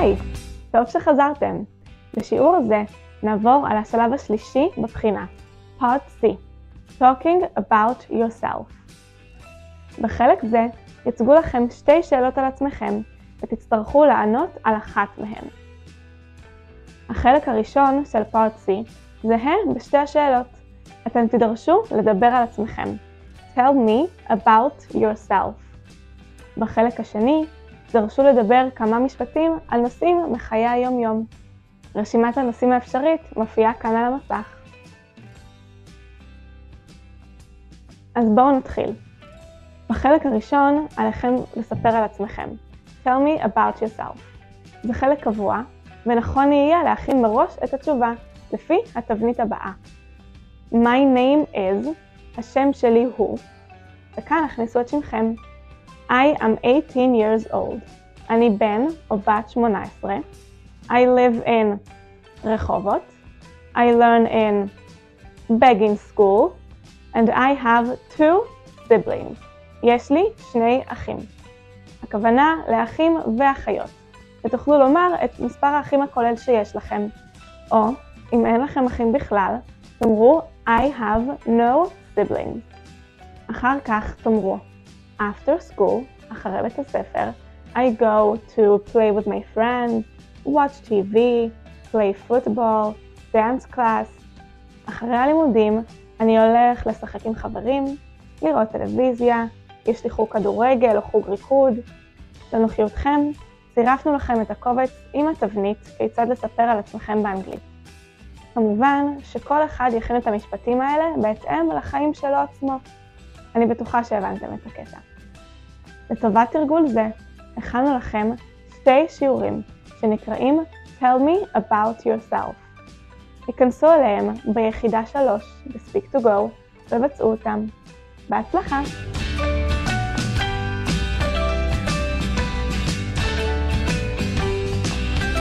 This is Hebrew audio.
היי, טוב שחזרתם. בשיעור זה נעבור על השלב השלישי בבחינה, Part C, Talking about yourself. בחלק זה יצגו לכם שתי שאלות על עצמכם ותצטרכו לענות על אחת מהן. החלק הראשון של Part C זהה בשתי השאלות. אתם תדרשו לדבר על עצמכם. Tell me about yourself. בחלק השני תדרשו לדבר כמה משפטים על נושאים מחיי היום-יום. רשימת הנושאים האפשרית מופיעה כאן על המסך. אז בואו נתחיל. בחלק הראשון עליכם לספר על עצמכם. Tell me about yourself. זה חלק קבוע, ונכון יהיה להכין מראש את התשובה לפי התבנית הבאה. My name is, השם שלי הוא, וכאן הכניסו את שמכם. I am 18 years old. אני בן או בת 18. I live in רחובות. I learn in begging school. And I have 2 siblings. יש לי 2 אחים. הכוונה לאחים ואחיות. ותוכלו לומר את מספר האחים הכולל שיש לכם. או, אם אין לכם אחים בכלל, תאמרו I have no siblings. אחר כך תאמרו After school, אחרי בית הספר, I go to play with my friends, watch TV, play football, dance class. אחרי הלימודים, אני הולך לשחק עם חברים, לראות טלוויזיה, יש לי חוג כדורגל או חוג ריקוד. לנוחיותכם, צירפנו לכם את הקובץ עם התבנית כיצד לספר על עצמכם באנגלית. כמובן שכל אחד יכין את המשפטים האלה בהתאם לחיים שלו עצמו. אני בטוחה שהבנתם את הקטע. לטובת תרגול זה, הכנו לכם 2 שיעורים שנקראים Tell me about yourself. היכנסו אליהם ביחידה 3 ב-Speak to Go ובצעו אותם. בהצלחה!